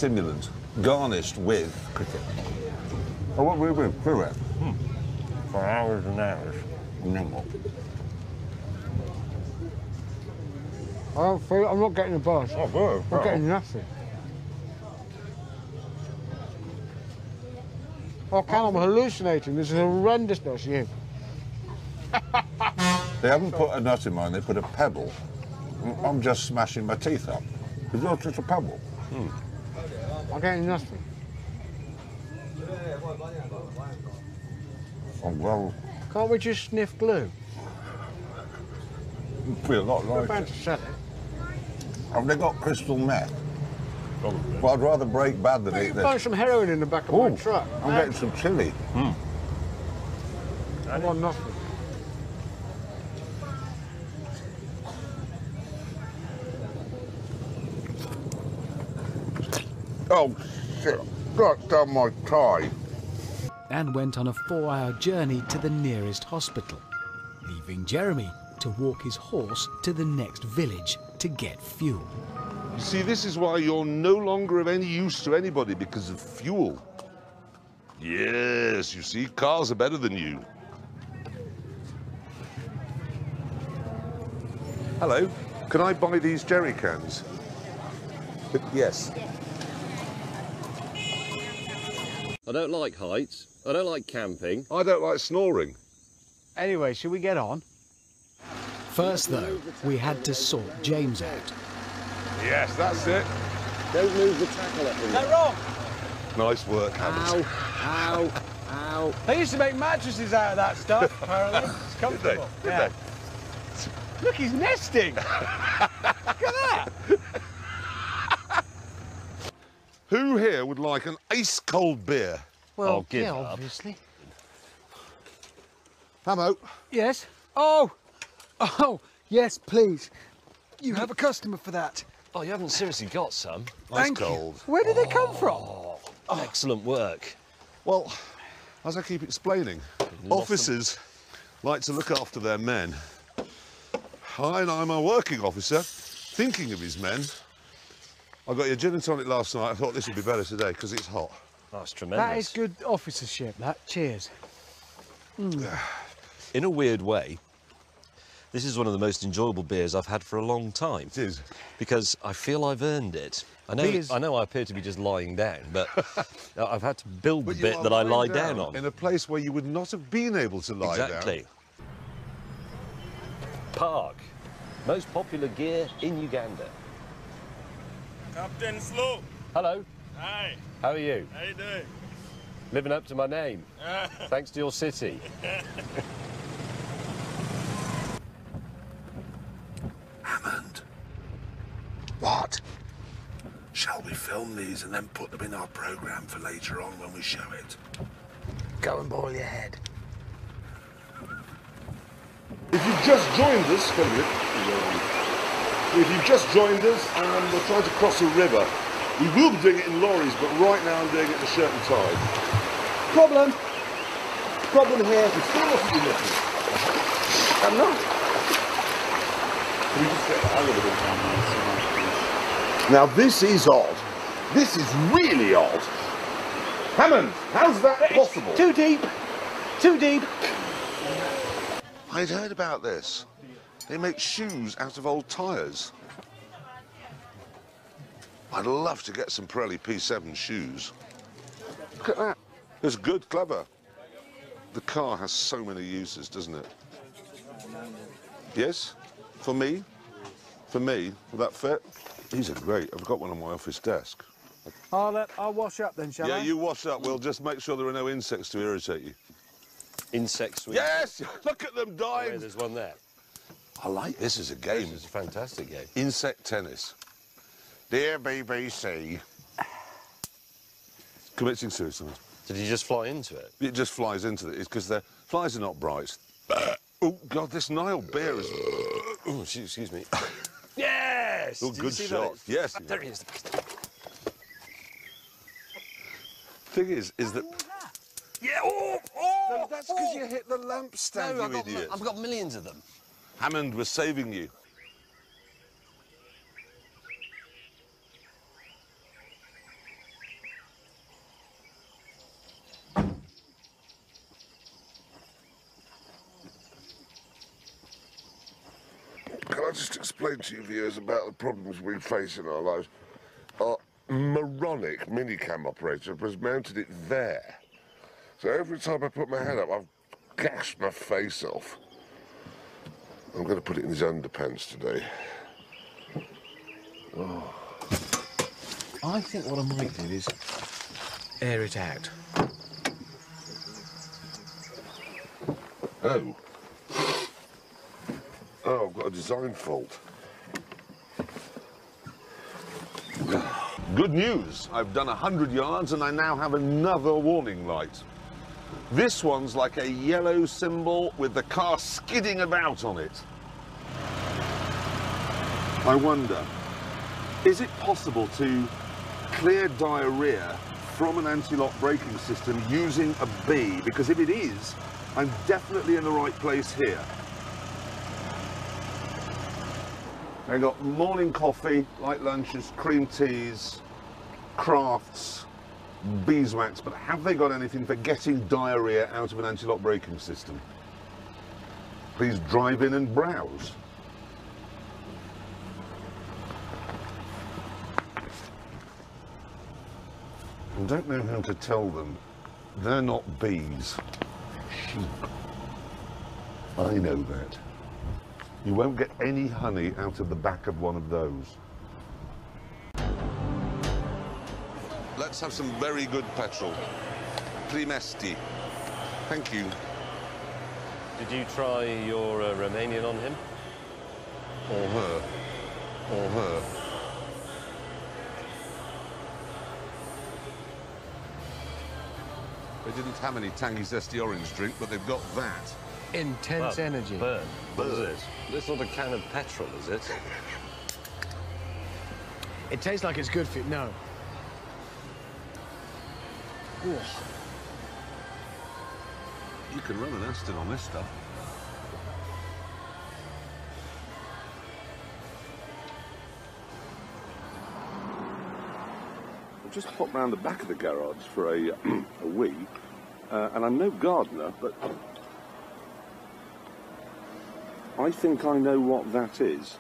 stimulant, garnished with cricket. Oh, what we do through it? For hours and hours. No. I don't feel, I'm not getting a buzz. Oh, good. I'm getting nothing. Oh, Cal, I'm hallucinating. This is horrendousness, you. They haven't put a nut in mine, they put a pebble. I'm just smashing my teeth up. It's not just a pebble. I'm getting nothing. Oh, well, Can't we just sniff glue? it'd be a lot We're like about it. to sell it. Have they got crystal meth? Probably. Well, I'd rather break bad than You eat can this. find some heroin in the back of my Ooh, truck. I'm getting some chilli. I want nothing. Oh, shit. Got down my tie. And went on a 4-hour journey to the nearest hospital, leaving Jeremy to walk his horse to the next village to get fuel. You see, this is why you're no longer of any use to anybody, because of fuel. Yes, you see, cars are better than you. Hello, can I buy these jerry cans? Yes. I don't like heights. I don't like camping. I don't like snoring. Anyway, should we get on? First, though, we had to sort James out. Yes, that's it. Don't move the tackle up. Is that wrong? Nice work, Hammond. Ow, ow. They used to make mattresses out of that stuff, apparently. It's comfortable. Did they? Look, he's nesting. Look at that. Who here would like an ice-cold beer? Well, give yeah, up. obviously. Hamo. Yes? Oh, yes, please. You have a customer for that. Oh, you haven't seriously got some. Thank you. Ice-cold. Where did they come from? Excellent work. Well, as I keep explaining, officers like to look after their men. I'm a working officer, thinking of his men. I got your gin and tonic last night. I thought this would be better today because it's hot. That's tremendous. That is good officership, that. Cheers. In a weird way, this is one of the most enjoyable beers I've had for a long time. It is. Because I feel I've earned it. I know I appear to be just lying down, but I've had to build the bit that I lie down on. In a place where you would not have been able to lie down. Exactly. Park. Most popular gear in Uganda. Captain Slow. Hello. Hi. How are you? How you doing? Living up to my name. Thanks to your city. Hammond. What? Shall we film these and then put them in our programme for later on when we show it? Go and boil your head. If you've just joined us, if you've just joined us and we're trying to cross a river, we will be doing it in lorries, but right now I'm doing it in a certain tide. Problem here. We still mustn't be looking. I'm not. Can we just get a little bit down? Now this is odd. This is really odd. Hammond, how's that possible? Too deep. Too deep. I'd heard about this. They make shoes out of old tyres. I'd love to get some Pirelli P7 shoes. Look at that. It's good, clever. The car has so many uses, doesn't it? Yes? For me? For me? Will that fit? These are great. I've got one on my office desk. I'll wash up then, shall I? Yeah, you wash up. We'll just make sure there are no insects to irritate you. Insect sweet. Yes! Look at them Oh, dying! yeah, there's one there. I like this as a game. This is a fantastic game. Insect tennis. Dear BBC. Committing suicide. Did he just fly into it? It just flies into it. It's because the flies are not bright. Oh, God, this Nile bear is... Oh, excuse me. Yes! Oh, Did you good see shot. that? Yes. There he is. Thing is that... Yeah! Oh! No, that's because you hit the lamp stand, No, you idiot. I've got millions of them. Hammond was saving you. just explain to you viewers about the problems we face in our lives. Our moronic minicam operator has mounted it there. So every time I put my head up, I've gashed my face off. I'm going to put it in his underpants today. Oh. I think what I might do is air it out. Oh. Oh, I've got a design fault. Good news. I've done 100 yards and I now have another warning light. This one's like a yellow symbol with the car skidding about on it. I wonder, is it possible to clear diarrhea from an anti-lock braking system using a B? Because if it is, I'm definitely in the right place here. I got morning coffee, light lunches, cream teas, crafts, beeswax, but have they got anything for getting diarrhea out of an anti-lock braking system? Please drive in and browse. I don't know how to tell them. They're not bees. Sheep. I know that. You won't get any honey out of the back of one of those. Let's have some very good petrol. Primesti. Thank you. Did you try your Romanian on him? Or her. Or her. They didn't have any tangy, zesty orange drink, but they've got that. Intense energy. Burn. What is it? This not a can of petrol, is it? It tastes like it's good for you. No. Ooh. You can run an Aston on this stuff. I've just popped round the back of the garage for a wee, and I'm no gardener, but I think I know what that is.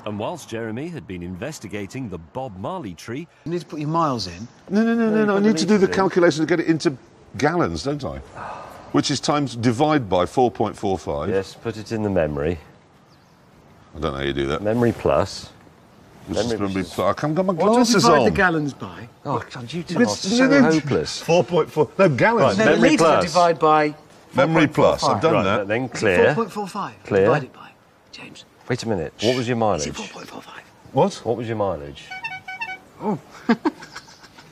And whilst Jeremy had been investigating the Bob Marley tree... You need to put your miles in. No, I need to do the calculation to get it into gallons, don't I? Which is times divide by 4.45. Yes, put it in the memory. I don't know how you do that. Memory plus. Memory plus. I can't get my What do glasses you divide on. the gallons by? Oh, God, you two are so hopeless. 4.4. No, gallons. Right, No, memory litres plus. divide by... Memory plus. I've done Right, that. then clear. 4.45. Clear. Divide it by. James. Wait a minute. What was your mileage? Is it 4.45? What? What was your mileage? Oh.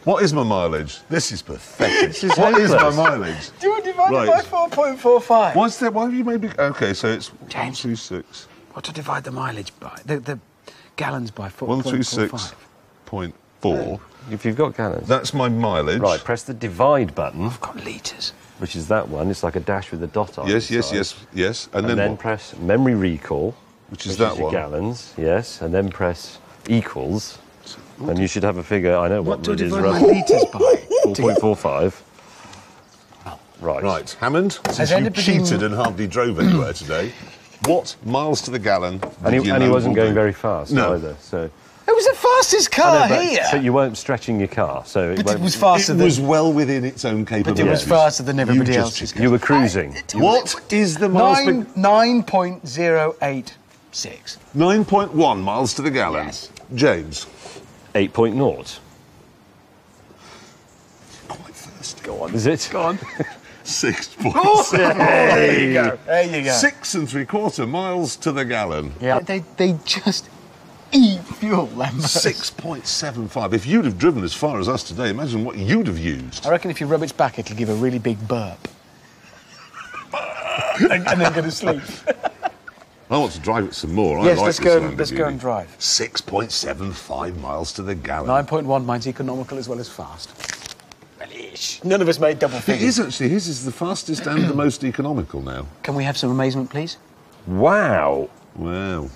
What is my mileage? This is pathetic. This is What is my hopeless. mileage? Do you divide Right. it by 4.45? What's that? Why have you made me... OK, so it's James. 126. What to divide the mileage by? The gallons by 4.45. 126.4. If you've got gallons. That's my mileage. Right, press the divide button, I've got litres. which is that one. It's like a dash with a dot on Yes, the yes, side. yes. And then then what? press memory recall, Which is that your one. gallons, yes. And then press equals. And you should have a figure. I know What what to it is divide my roughly. litres by? 4.45. Right. Right, Hammond, since you anybody- cheated and hardly drove anywhere today, what miles to the gallon did And he your wasn't noble going do? very fast No. either. So. It was the fastest I car know, but- here. So you weren't stretching your car. So But it won't- was faster It than... was well within its own But capabilities. it was faster than everybody You else's. just You were cruising. What is the miles per... 9.086. 9.1 miles to the gallon. Yes. James. 8.0. Quite thirsty. Go on. Is it? Go on. 6.7. There you go. There you go. 6 3/4 miles to the gallon. Yeah. They just eat fuel, them. 6.75. If you'd have driven as far as us today, imagine what you'd have used. I reckon if you rub its back, it'll give a really big burp. and then go to sleep. I want to drive it some more. Yes, I like let's this go. Lamborghini. Let's go and drive. 6.75 miles to the gallon. 9.1. Mine's economical as well as fast. Well-ish. None of us made double It figures. is actually. His is the fastest and the most economical now. Can we have some amazement, please? Wow. Wow.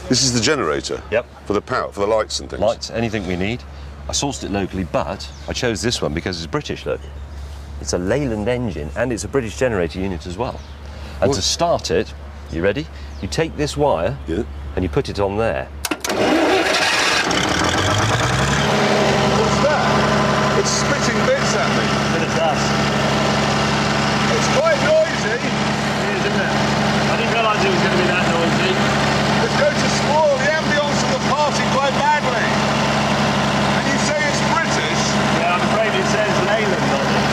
This is the generator. Yep. For the power, for the lights and things. Lights, anything we need. I sourced it locally, but I chose this one because it's British, look. It's a Leyland engine, and it's a British generator unit as well. And to start it, you ready? You take this wire, and you put it on there. What's that? It's spitting bits at me. Bit of dust. It's quite noisy. It is, isn't it? I didn't realise it was going to be that noisy. It's going to spoil the ambience of the party quite badly. And you say it's British? Yeah, I'm afraid it says Leyland on it.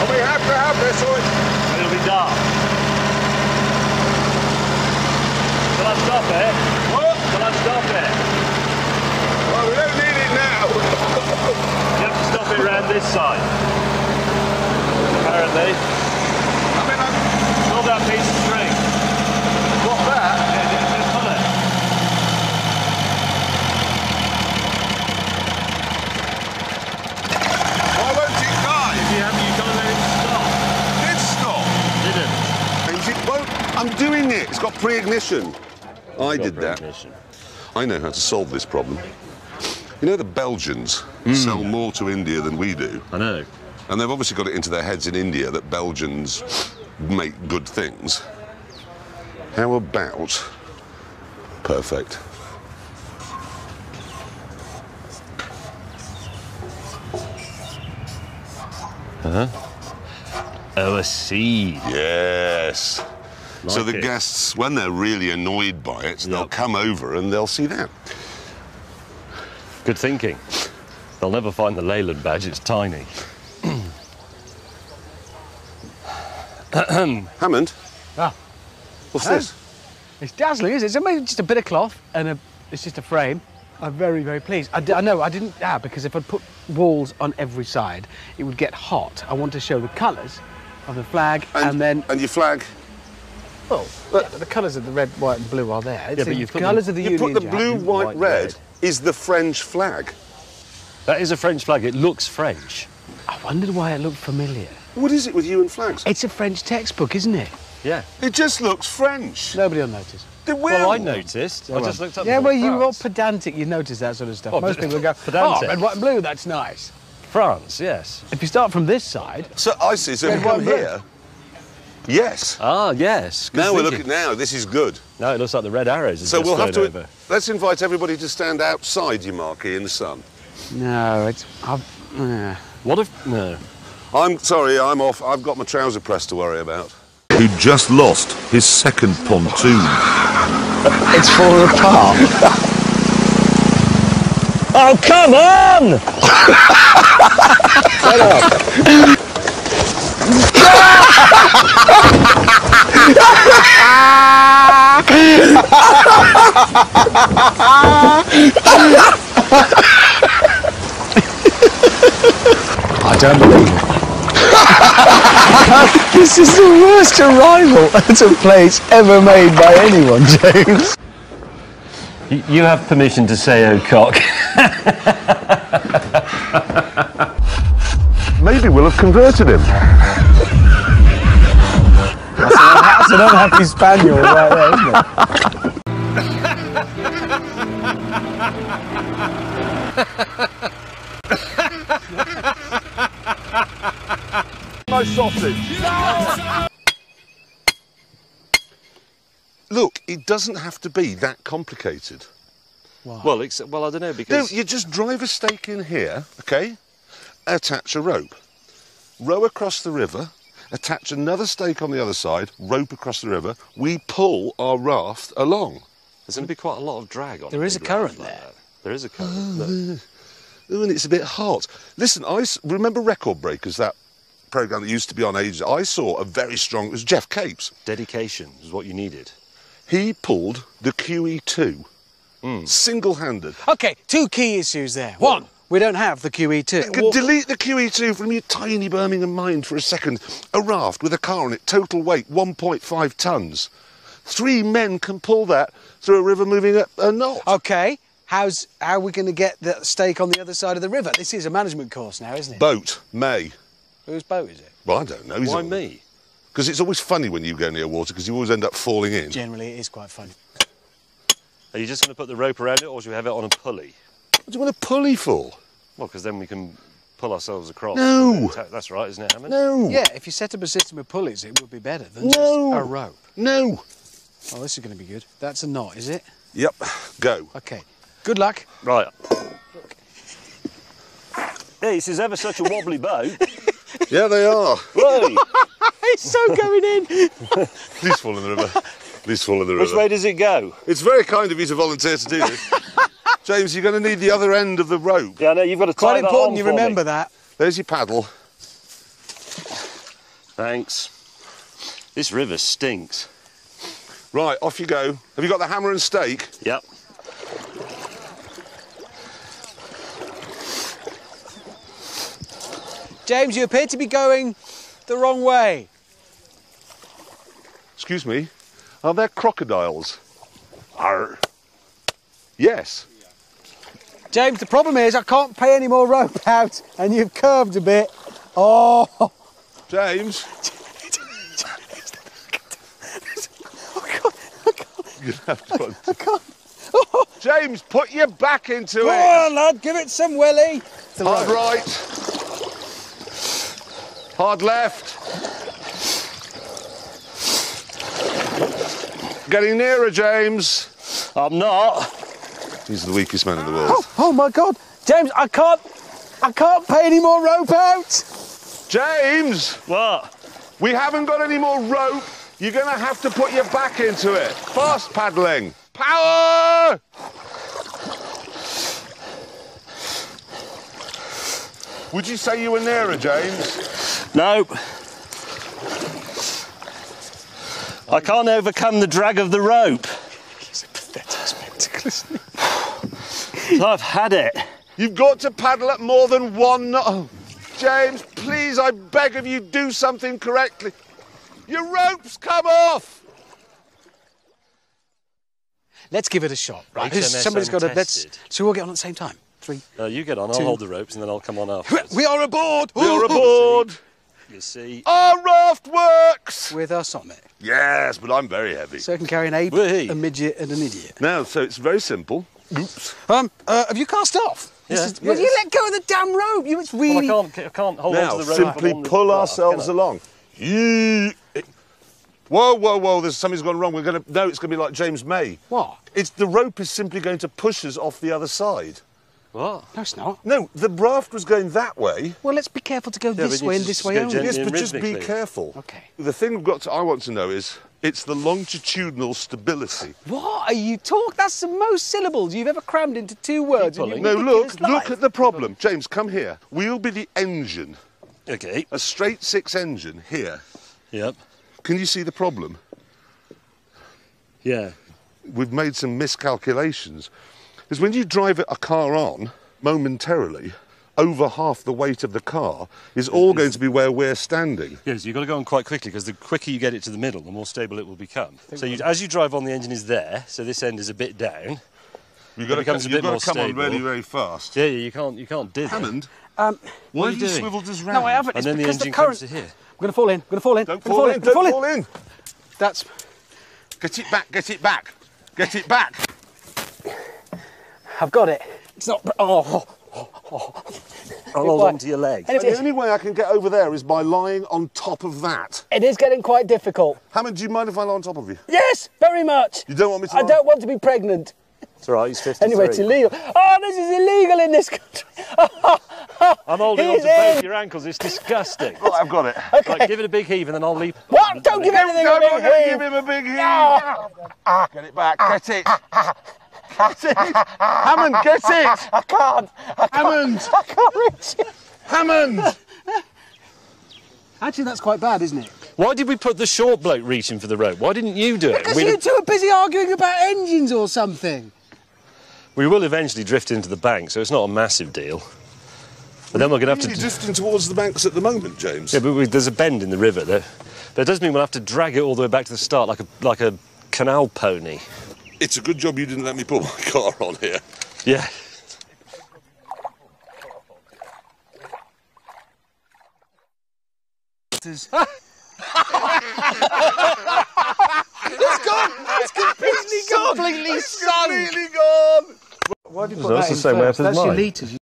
And we have to have this or It'll be dark. Shall I stop it? What? Shall I stop it? Well, we don't need it now. You have to stop it around this side. Apparently. I mean, Pull that piece of string. what's that? Yeah, just pull it. Why won't it die? You can't let it stop. It stopped. Didn't. And it won't. I'm doing it. It's got pre-ignition. I did that. I know how to solve this problem. You know the Belgians sell more to India than we do. I know. And they've obviously got it into their heads in India that Belgians make good things. How about perfect? Oh, a seed. Yes. So Like the it. guests, when they're really annoyed by it, they'll come over and they'll see that. Good thinking. They'll never find the Leyland badge, it's tiny. Hammond, Ah, what's Hello. this? it's dazzling, isn't it? It's only just a bit of cloth and it's just a frame. I'm very, very pleased. I know I didn't, because if I'd put walls on every side, it would get hot. I want to show the colours of the flag and then, And your flag? well, yeah, but the colours of the red, white and blue are there. It's but the you've put colours of the You Union put the Jack. blue, white, white, red red. is the French flag. That is a French flag, it looks French. I wondered why it looked familiar. What is it with you and flags? It's a French textbook, isn't it? Yeah. It just looks French. Nobody will notice. They will. Well, I noticed. I just looked up. Yeah, and well, thought, you're all France. pedantic, you notice that sort of stuff. Oh, Most people go, pedantic. oh, red, white and blue, that's nice. France, yes. If you start from this side, So I see. So if Red, we come white, blue. here. Yes. Ah, yes. Good Now we're thinking. looking. Now this is good. No, it looks like the red arrows. Have So just we'll have flown to. over. Let's invite everybody to stand outside your marquee in the sun. no, it's... What if? No. I'm sorry. I'm off. I've got my trouser press to worry about. Who just lost his second pontoon. It's falling apart. Oh, come on! I don't believe it. This is the worst arrival at a place ever made by anyone, James. You have permission to say O'Cock. Maybe we'll have converted him. That's an unhappy spaniel right there, isn't it? My sausage. Look, it doesn't have to be that complicated. Well, I don't know No, because you just drive a stake in here, okay? Attach a rope. Row across the river, attach another stake on the other side, rope across the river. We pull our raft along. there's going to be quite a lot of drag on. There is a big current raft like there. that. There is a current. Look. Ooh, and it's a bit hot. Listen, remember Record Breakers, that programme that used to be on ages? I saw a very strong, it was Jeff Capes. Dedication is what you needed. He pulled the QE2, single-handed. Okay, two key issues there. One, we don't have the QE2. Delete the QE2 from your tiny Birmingham mind for a second. A raft with a car on it, total weight 1.5 tonnes. 3 men can pull that through a river moving at a knot. Okay, how are we going to get the stake on the other side of the river? This is a management course now, isn't it? Boat, May. Whose boat is it? Well, I don't know. Why me? Because it's always funny when you go near water because you always end up falling in. Generally, it is quite funny. Are you just going to put the rope around it, or should we have it on a pulley? What do you want a pulley for? Well, because then we can pull ourselves across. No. That's right, isn't it, Hammond? No. Yeah, if you set up a system of pulleys, it would be better than No. just a rope. No. Oh, this is going to be good. That's a knot, is it? Yep. Go. Okay. Good luck. Right. Hey, this is ever such a wobbly boat. Yeah, they are. Whoa! It's so going in. Please fall in the river. Please fall in the river. Which way does it go? It's very kind of you to volunteer to do this. James, you're going to need the other end of the rope. Yeah, no, you've got to tie Quite that important on you for remember me. that. There's your paddle. Thanks. This river stinks. Right, off you go. Have you got the hammer and stake? Yep. James, you appear to be going the wrong way. Excuse me, are there crocodiles? Arr. Yes. James, the problem is I can't pay any more rope out and you've curved a bit. Oh. James. I can't. Oh. James, put your back into Go it. on, lad, give it some willy. Hard right. Hard left. Getting nearer, James. I'm not. He's the weakest man in the world. Oh my God, James, I can't pay any more rope out. James, What? we haven't got any more rope. You're going to have to put your back into it. Fast paddling. Power! Would you say you were nearer, James? Nope. I can't overcome the drag of the rope. He's a pathetic spectacle, isn't he? I've had it. You've got to paddle at more than one knot. Oh, James, please, I beg of you, do something correctly. Your rope's come off. Let's give it a shot, right? HMS Somebody's got to. untested. So we'll get on at the same time. 3. You get on, I'll Two. hold the ropes and then I'll come on afterwards. We are aboard. We're aboard. You see. Our raft works. With us on it. Yes, but I'm very heavy. So it can carry an ape, Whee. a midget, and an idiot. Now, so it's very simple. Oops. Have you cast off? Yeah. Well, you let go of the damn rope. It's really. Well, I can't hold Now, on to the rope. simply I'm on the pull raft, ourselves can I? along. Whoa, whoa, whoa, there's something's gone wrong. No, it's going to be like James May. What? The rope is simply going to push us off the other side. What? No, it's not. No, the raft was going that way. Well, let's be careful to go but this you way just and this go way only. gently. Yes, and but just be rhythmically. careful. Okay. The thing I want to know is, it's the longitudinal stability. What are you talking? That's the most syllables you've ever crammed into 2 words. in your pulling. No, ridiculous look life. at the problem. James, come here. We'll be the engine. Okay. A straight 6 engine here. Yep. Can you see the problem? Yeah. We've made some miscalculations. Because when you drive a car on, momentarily, over half the weight of the car is all going to be where we're standing. Yes, you've got to go on quite quickly because the quicker you get it to the middle, the more stable it will become. So as you drive on, the engine is there, so this end is a bit down. You've got becomes a bit more come on stable. really, very fast. Yeah, you can't do that. Hammond, Um, why are have you you doing? swiveled us round? no, I haven't. And It's then the because engine the current. comes to here. I'm going to fall in. I'm going to fall in. Don't I'm fall gonna in, don't fall fall in. That's. Get it back, get it back. Get it back. I've got it. It's not. Oh. I'll hold on to your leg. And The only way I can get over there is by lying on top of that. it is getting quite difficult. Hammond, do you mind if I lie on top of you? Yes, very much. You don't want me to I lie? don't want to be pregnant. It's all right, he's 53. Anyway, it's illegal. Oh, this is illegal in this country. I'm holding on He's to both in. your ankles, it's disgusting. Right, I've got it. Right, give it a big heave and then I'll leave. What? Don't give anything I'm a big going to heave. give him a big heave. Ah. Get it back, get it. Get it. Hammond, get it. I can't. Hammond. I can't reach it. Hammond. Actually, that's quite bad, isn't it? Why did we put the short bloke reaching for the rope? Why didn't you do it? Because you two are busy arguing about engines or something. We will eventually drift into the bank, so it's not a massive deal. But then we're going to have You're to... drifting towards the banks at the moment, James. Yeah, but there's a bend in the river there. But it does mean we'll have to drag it all the way back to the start like a canal pony. It's a good job you didn't let me put my car on here. Yeah. It's gone. It's completely gone. Completely gone. Why do you No, put that's that the same way first? up as That's your mine. litres.